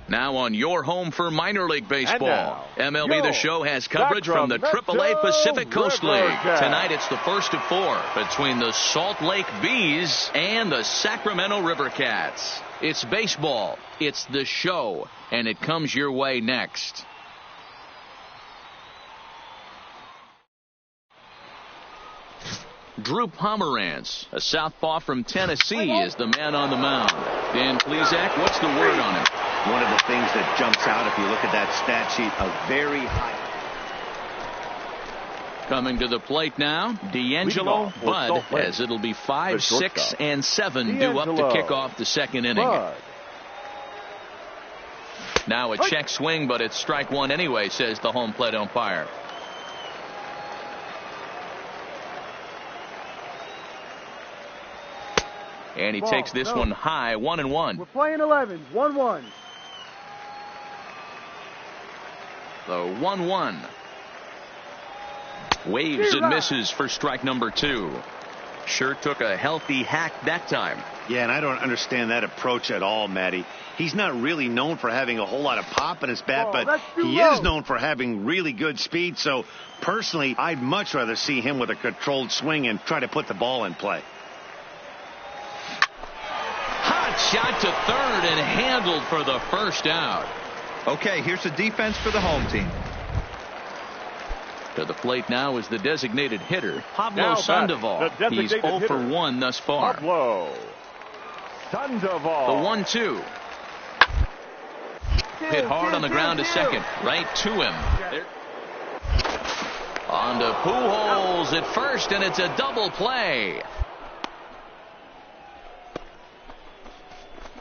Now on your home for minor league baseball. MLB The Show has coverage from the Sacramento AAA Pacific Coast League. Rivercats. Tonight it's the first of 4 between the Salt Lake Bees and the Sacramento Rivercats. It's baseball, it's the show, and it comes your way next. Drew Pomerantz, a southpaw from Tennessee, is the man on the mound. Dan Plesac, what's the word on him? One of the things that jumps out, if you look at that stat sheet, a very high. Coming to the plate now, D'Angelo Bud, as it'll be 5, 6, and 7 due up to kick off the second inning. Now a check swing, but it's strike one anyway, says the home plate umpire. And he takes this one high, 1-1. We're playing 11, 1-1. The 1-1. Waves and misses for strike number 2. Sure took a healthy hack that time. Yeah, and I don't understand that approach at all, Matty. He's not really known for having a whole lot of pop in his bat, but he is known for having really good speed. So, personally, I'd much rather see him with a controlled swing and try to put the ball in play. Hot shot to third and handled for the first out. Okay, here's the defense for the home team. To the plate now is the designated hitter, Pablo Now Sandoval. He's 0 for 1 thus far. Pablo Sandoval. The 1-2. Hit hard on the ground to second. Right to him. On to Pujols at first, and it's a double play.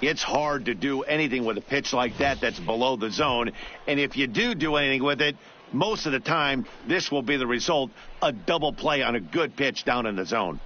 It's hard to do anything with a pitch like that that's below the zone. And if you do anything with it, most of the time, this will be the result, a double play on a good pitch down in the zone.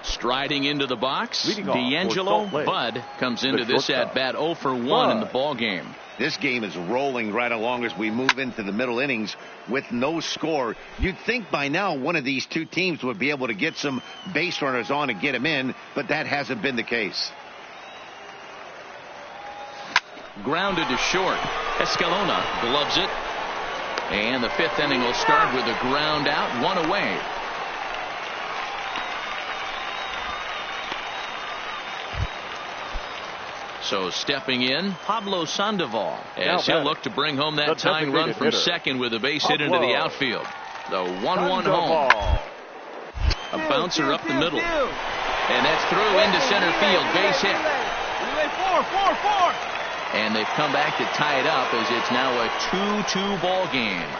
Striding into the box, Leading off D'Angelo for Salt Lake, Bud comes into the this shortstop, at-bat 0 for 1 in the Bud. ball game. This game is rolling right along as we move into the middle innings with no score. You'd think by now one of these two teams would be able to get some base runners on and get them in, but that hasn't been the case. Grounded to short. Escalona gloves it. And the 5th inning will start with a ground out, 1 away. So stepping in, Pablo Sandoval, as he'll look to bring home that tying run from second with a base hit into the outfield. The 1-1 home. A bouncer up the middle. And that's through into center field. Base hit. And they've come back to tie it up as it's now a 2-2 ball game.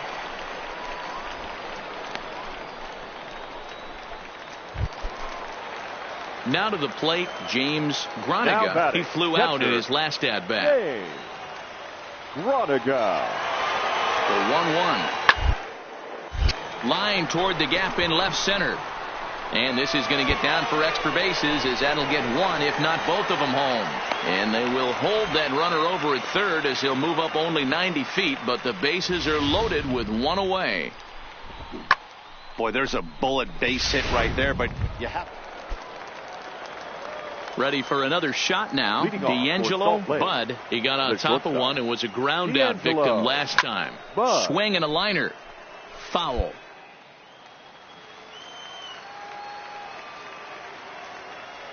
Now to the plate, James Groniga. He flew out in his last at-bat. Groniga. The 1-1. Line toward the gap in left center. And this is going to get down for extra bases as that'll get one, if not both of them home. And they will hold that runner over at third as he'll move up only 90 feet, but the bases are loaded with one away. Boy, there's a bullet base hit right there, but you have... Ready for another shot now. D'Angelo Bud. He got on top of one and was a ground out victim last time. Swing and a liner. Foul.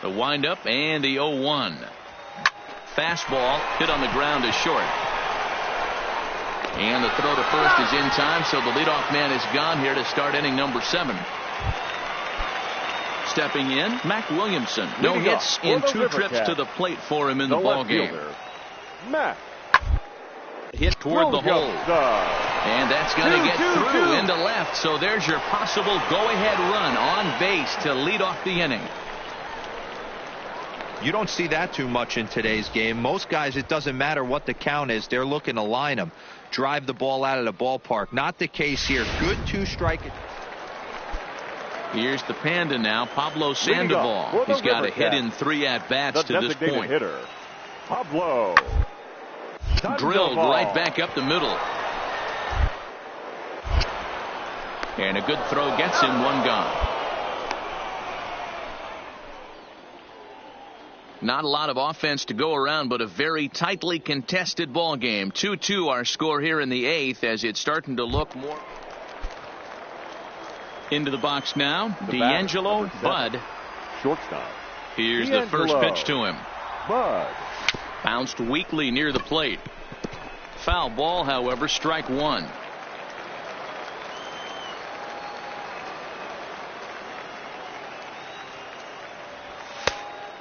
The windup and the 0-1. Fastball hit on the ground is short. And the throw to first is in time, so the leadoff man is gone here to start inning number 7. Stepping in, Mac Williamson. No hits in 2 trips to the plate for him in the ballgame. Hit toward the hole. And that's going to get through into left. So there's your possible go-ahead run on base to lead off the inning. You don't see that too much in today's game. Most guys, it doesn't matter what the count is. They're looking to line them. Drive the ball out of the ballpark. Not the case here. Good 2-strike. Here's the Panda now, Pablo Sandoval. He's got a hit in 3 at-bats to this point. Pablo. Drilled right back up the middle. And a good throw gets him, one gone. Not a lot of offense to go around, but a very tightly contested ball game. 2-2 our score here in the 8th as it's starting to look more. Into the box now, D'Angelo Bud. Shortstop. Here's the first pitch to him. Bud. Bounced weakly near the plate. Foul ball, however, strike 1.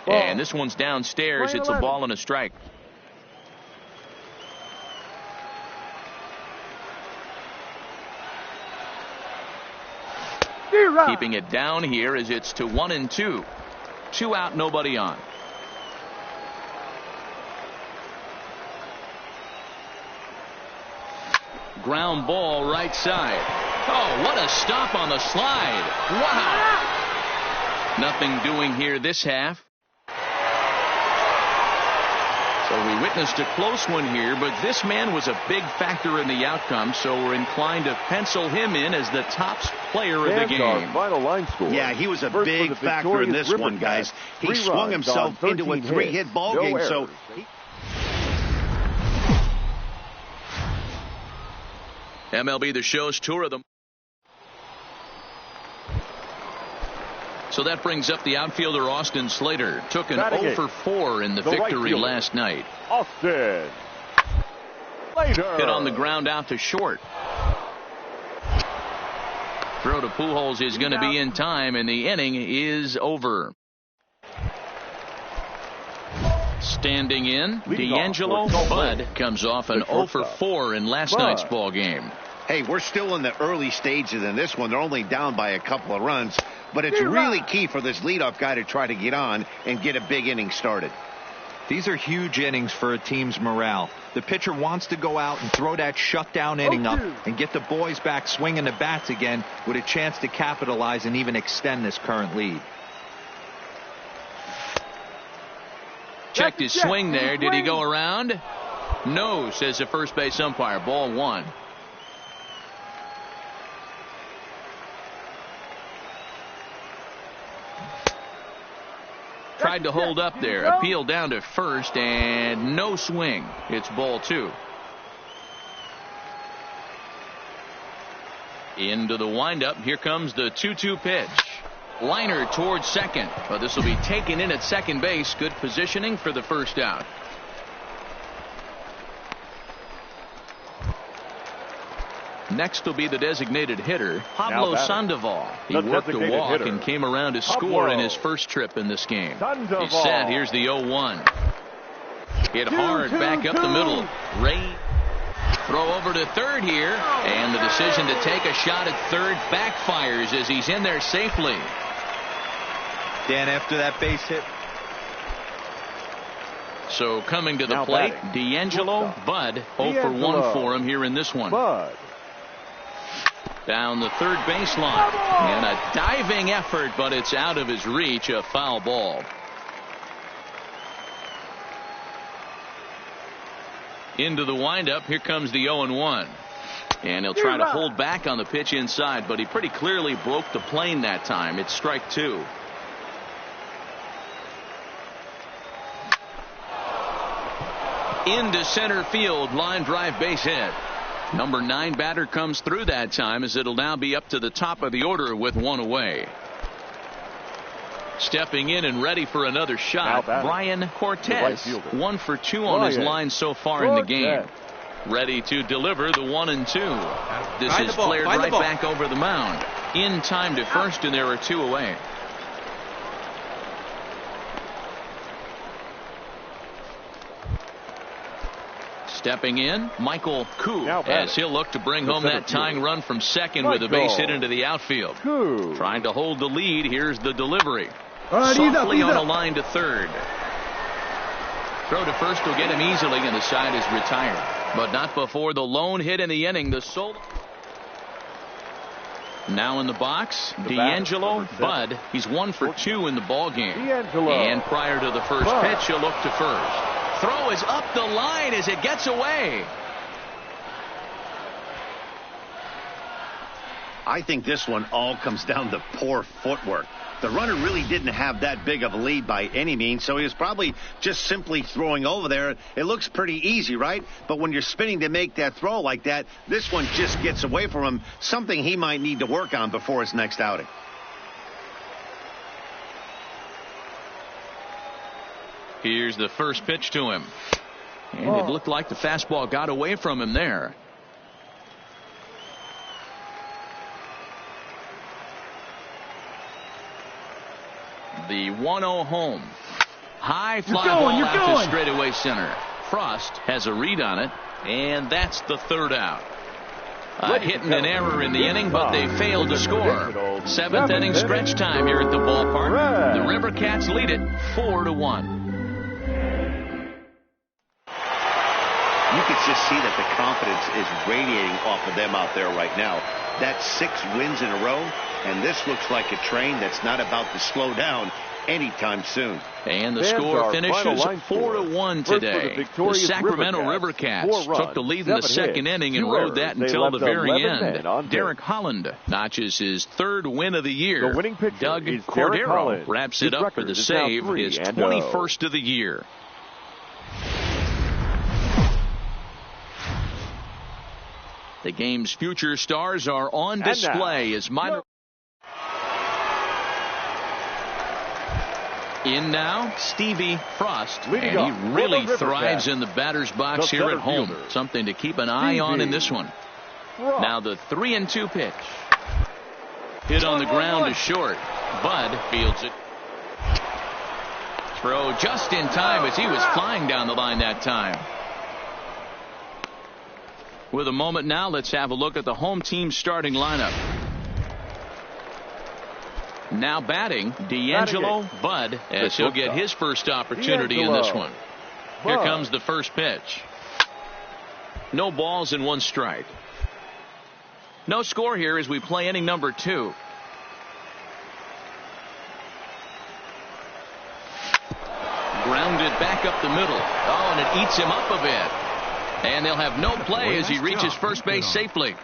And this one's downstairs. It's a ball and a strike. Keeping it down here as it's to 1-2. 2 out, nobody on. Ground ball right side. Oh, what a stop on the slide. Wow. Nothing doing here this half. So we witnessed a close one here, but this man was a big factor in the outcome, so we're inclined to pencil him in as the top player of the game. Final line score. Yeah, he was a big factor in this one, guys. He swung himself into a 3-hit ball game, so... MLB The Show's tour of them. So that brings up the outfielder Austin Slater. Took an 0-for-4 in the victory last night. Austin Slater. Hit on the ground out to short. Throw to Pujols is going to be in time, and the inning is over. Standing in, D'Angelo Bud comes off an 0-for-4 in last night's ball game. Hey, we're still in the early stages in this one. They're only down by a couple of runs, but it's really key for this leadoff guy to try to get on and get a big inning started. These are huge innings for a team's morale. The pitcher wants to go out and throw that shutdown inning up and get the boys back swinging the bats again with a chance to capitalize and even extend this current lead. Checked his swing there. Did he go around? No, says the first base umpire. Ball 1. Tried to hold up there. Appeal down to first and no swing. It's ball 2. Into the windup. Here comes the 2-2 pitch. Liner towards second, but this will be taken in at second base. Good positioning for the first out. Next will be the designated hitter, Pablo Sandoval. He worked a walk and came around to score in his first trip in this game. He's set. Here's the 0-1. Hit hard back up the middle. Ray. Throw over to third here, and the decision to take a shot at third backfires as he's in there safely. Dan, after that base hit. So coming to the plate, D'Angelo Bud 0 for 1 for him here in this one. Down the third baseline, and a diving effort, but it's out of his reach, a foul ball. Into the windup, here comes the 0-1. And he'll try to hold back on the pitch inside, but he pretty clearly broke the plane that time. It's strike 2. Into center field, line drive base hit. Number 9 batter comes through that time, as it'll now be up to the top of the order with 1 away. Stepping in and ready for another shot, Brian Cortez. 1 for 2 on his line so far in the game. Ready to deliver the 1-2. This is flared right back over the mound. In time to first, and there are 2 away. Stepping in, Michael Koo, as he'll look to bring home that tying run from second with a base hit into the outfield. Trying to hold the lead. Here's the delivery. Softly on a line to third. Throw to first will get him easily, and the side is retired. But not before the lone hit in the inning. The solo. Now in the box, D'Angelo Bud. He's 1 for 2 in the ball game. And prior to the first pitch, he'll look to first. Throw is up the line as it gets away. I think this one all comes down to poor footwork. The runner really didn't have that big of a lead by any means, so he was probably just simply throwing over there. It looks pretty easy, right? But when you're spinning to make that throw like that, this one just gets away from him, something he might need to work on before his next outing. Here's the first pitch to him. And it looked like the fastball got away from him there. The 1-0 home. High fly ball out to straightaway center. Frost has a read on it, and that's the third out. A hit and an error in the inning, but they failed to score. 7th inning stretch time here at the ballpark. The River Cats lead it 4-1. You can just see that the confidence is radiating off of them out there right now. That's 6 wins in a row, and this looks like a train that's not about to slow down anytime soon. And the score finishes 4-1 today. The Sacramento River Cats took the lead in the second inning and rode that until the very end. Derek Holland notches his 3rd win of the year. Doug Cordero wraps it up for the save, his 21st of the year. The game's future stars are on display as minor. In now, Stevie Frost, and he really thrives in the batter's box here at home. Something to keep an eye on in this one. Now the 3-2 pitch. Hit on the ground to short. Bud fields it. Throw just in time as he was flying down the line that time. With a moment now, let's have a look at the home team starting lineup. Now batting, D'Angelo Bud, as he'll get his first opportunity in this one. Here comes the first pitch. No balls and 1 strike. No score here as we play inning number 2. Grounded back up the middle. Oh, and it eats him up a bit. And they'll have no play as he reaches first base safely.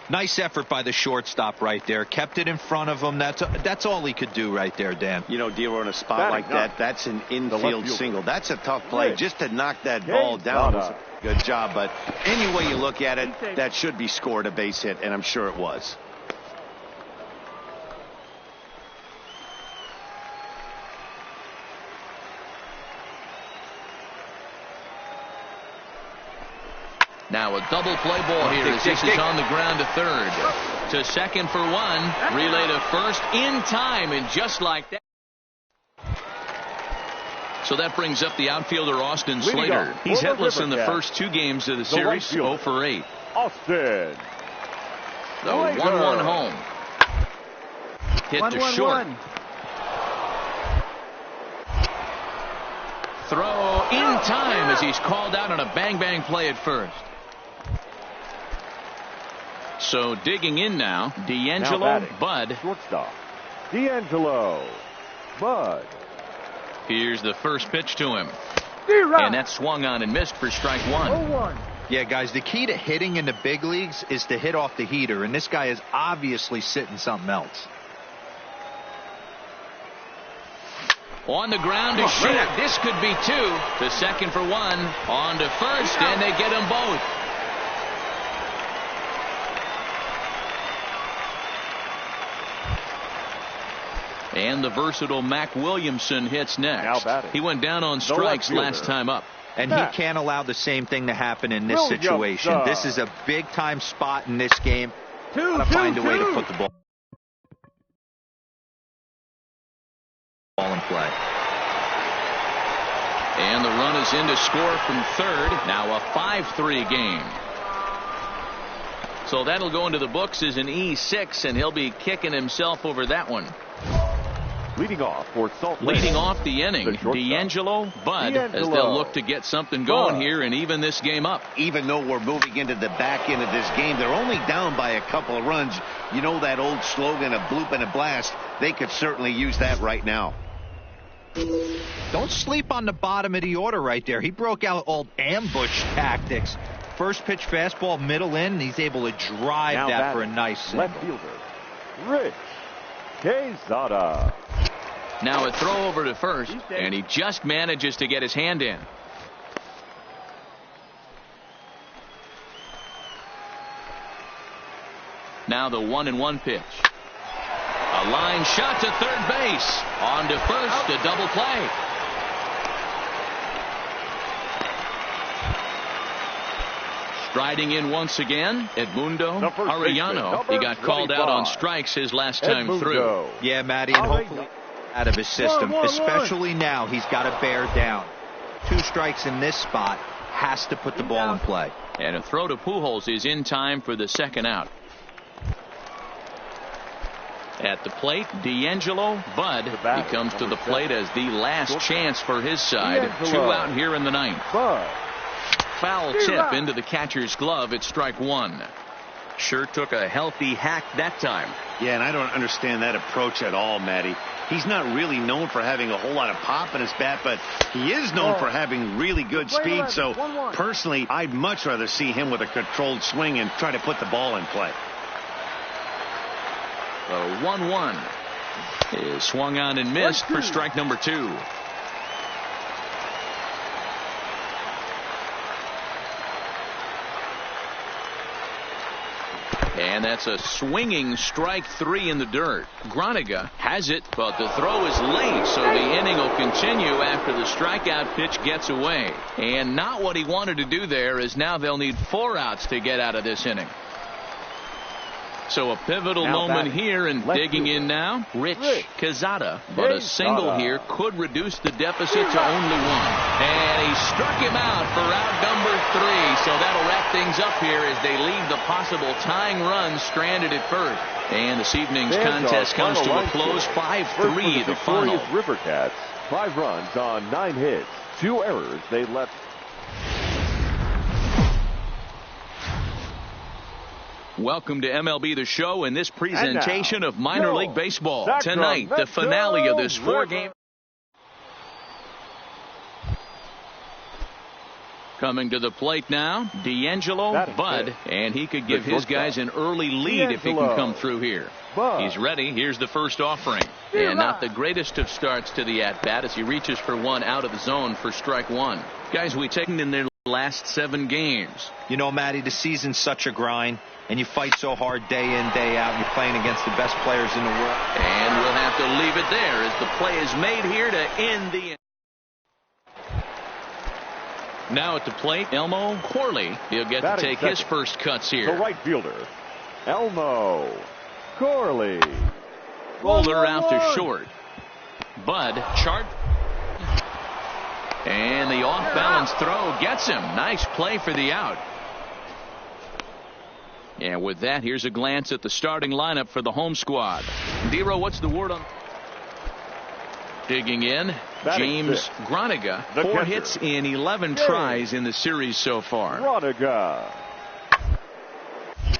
Nice effort by the shortstop right there. Kept it in front of him. That's all he could do right there, Dan. You know, Dero, in a spot like that, that's an infield single. That's a tough play. Just to knock that ball down was a good job. But any way you look at it, that should be scored a base hit, and I'm sure it was. Now a double play ball here as this is on the ground to third. To second for one. Relay to first in time, and just like that. So that brings up the outfielder Austin Slater. He's hitless in the first 2 games of the series, 0 for 8. Austin. The 1-1 home. Hit to short. Throw in time as he's called out on a bang-bang play at first. So digging in now, D'Angelo Bud. Shortstop, D'Angelo Bud. Here's the first pitch to him. And that swung on and missed for strike 1. Yeah, guys, the key to hitting in the big leagues is to hit off the heater, and this guy is obviously sitting something else. On the ground to short. This could be 2. To second for 1. On to first, and they get them both. And the versatile Mac Williamson hits next. He went down on strikes last time up. And he can't allow the same thing to happen in this situation. This is a big-time spot in this game. Gotta find a way to put the ball in play. And the run is in to score from third. Now a 5-3 game. So that'll go into the books as an E6, and he'll be kicking himself over that one. Leading off for Salt Lake. Leading off the inning, D'Angelo Bud, as they'll look to get something going here and even this game up. Even though we're moving into the back end of this game, they're only down by a couple of runs. You know that old slogan, a bloop and a blast. They could certainly use that right now. Don't sleep on the bottom of the order right there. He broke out old ambush tactics. First pitch fastball, middle in. He's able to drive now that for a nice single. Left fielder, Rich Quezada. Now a throw over to first, and he just manages to get his hand in. Now the 1-1 pitch. A line shot to third base. On to first, a double play. Striding in once again, Edmundo Arellano. He got called out on strikes his last time through. Yeah, Matty, and hopefully out of his system. Especially now, he's got to bear down. 2 strikes in this spot. Has to put the ball in play. And a throw to Pujols is in time for the second out. At the plate, D'Angelo Bud. He comes to the plate as the last chance for his side. 2 out here in the 9th. Foul tip into the catcher's glove at strike 1. Sure took a healthy hack that time. Yeah, and I don't understand that approach at all, Matty. He's not really known for having a whole lot of pop in his bat, but he is known for having really good speed. So personally, I'd much rather see him with a controlled swing and try to put the ball in play. The 1-1 is swung on and missed for strike number 2. And that's a swinging strike 3 in the dirt. Groniga has it, but the throw is late, so the inning will continue after the strikeout pitch gets away. And not what he wanted to do there, as now they'll need 4 outs to get out of this inning. So a pivotal moment here, and digging in now, Rich Quezada. But a single here could reduce the deficit to only 1. And he struck him out for out number 3. So that'll wrap things up here as they leave the possible tying run stranded at first. And this evening's contest comes to a close, 5-3 the final. River Cats, 5 runs on 9 hits, 2 errors. They left. Welcome to MLB The Show and this presentation of minor league baseball. Tonight, the finale of this 4-game. Coming to the plate now, D'Angelo Bud, and he could give his guys an early lead if he can come through here. He's ready. Here's the first offering. And not the greatest of starts to the at-bat as he reaches for 1 out of the zone for strike 1. Guys, we taken in their last 7 games. You know, Matty, the season's such a grind. And you fight so hard day in, day out, and you're playing against the best players in the world. And we'll have to leave it there as the play is made here to end the inning. Now at the plate, Elmo Corley. He'll get to take his first cuts here. The right fielder, Elmo Corley. Roller out to short. Bud chart. And the off-balance throw gets him. Nice play for the out. And with that, here's a glance at the starting lineup for the home squad. Dero, what's the word on? Digging in, James Groniga. 4 hits in 11 tries in the series so far. Groniga.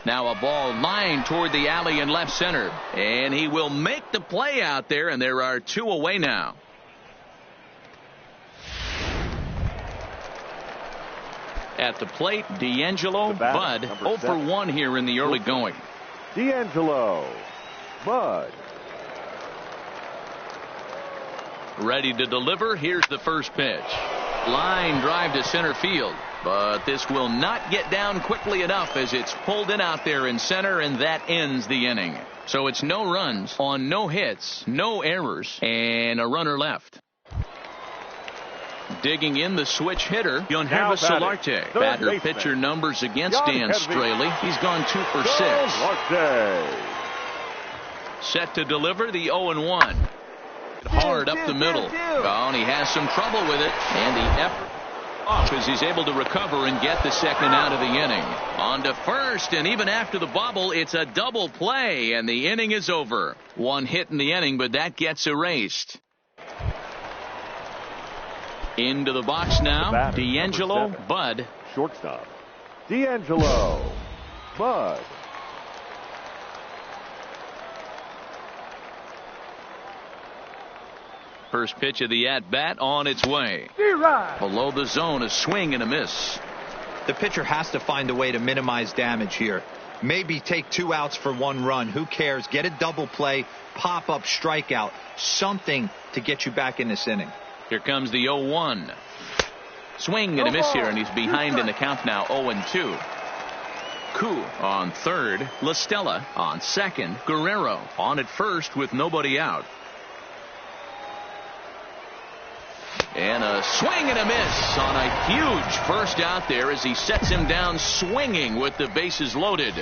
Now a ball lined toward the alley in left center. And he will make the play out there, and there are 2 away now. At the plate, D'Angelo Bud 0 for 1 here in the early going. D'Angelo Bud. Ready to deliver. Here's the first pitch. Line drive to center field. But this will not get down quickly enough as it's pulled in out there in center, and that ends the inning. So it's no runs on no hits, no errors, and a runner left. Digging in the switch hitter, Yonherva Solarte. Batter pitcher numbers against Dan Straley. He's gone 2 for 6. Set to deliver the 0-1. Hard up the middle. Oh, and he has some trouble with it. And the effort off as he's able to recover and get the second out of the inning. On to first, and even after the bobble, it's a double play, and the inning is over. 1 hit in the inning, but that gets erased. Into the box now, D'Angelo Bud. Shortstop, D'Angelo Bud. First pitch of the at-bat on its way. Below the zone, a swing and a miss. The pitcher has to find a way to minimize damage here. Maybe take 2 outs for 1 run. Who cares? Get a double play, pop-up strikeout, something to get you back in this inning. Here comes the 0-1. Swing and a miss here, and he's behind in the count now, 0-2. Koo on third. La Stella on second. Guerrero on at first with nobody out. And a swing and a miss on a huge first out there as he sets him down swinging with the bases loaded.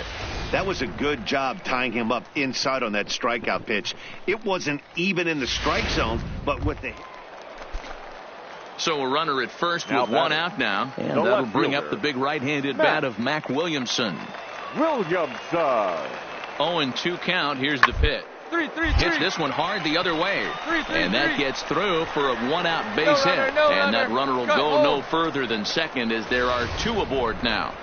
That was a good job tying him up inside on that strikeout pitch. It wasn't even in the strike zone, but with the... So a runner at first with 1 out now. And that'll bring up the big right-handed bat of Mac Williamson. 0-2 count. Here's the pitch. Hits this one hard the other way. And that gets through for a 1-out base hit. And that runner will go no further than second as there are 2 aboard now.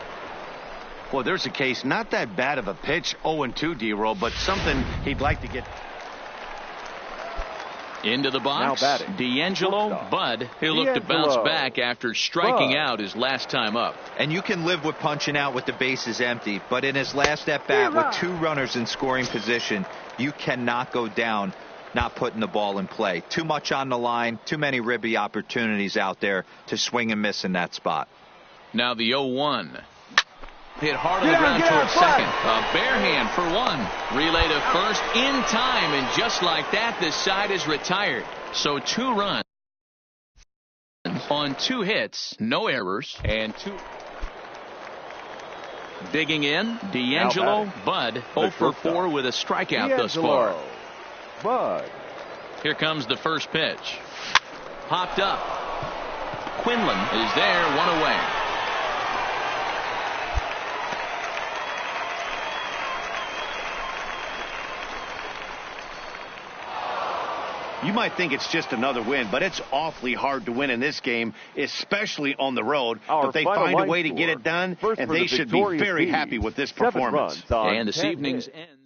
Well, there's a case, not that bad of a pitch, 0-2, Dero, but something he'd like to get. Into the box, D'Angelo Bud. He'll look to bounce back after striking out his last time up. And you can live with punching out with the bases empty, but in his last at-bat with 2 runners in scoring position, you cannot go down not putting the ball in play. Too much on the line, too many ribby opportunities out there to swing and miss in that spot. Now the 0-1. Hit hard on the ground towards second. A bare hand for 1. Relay to first in time, and just like that, this side is retired. So 2 runs on 2 hits, no errors, and 2. Digging in, D'Angelo Bud, 0 for 4 with a strikeout thus far. Bud. Here comes the first pitch. Popped up. Quinlan is there, 1 away. You might think it's just another win, but it's awfully hard to win in this game, especially on the road. But they find a way to get it done, and they should be very happy with this performance. And this evening's end.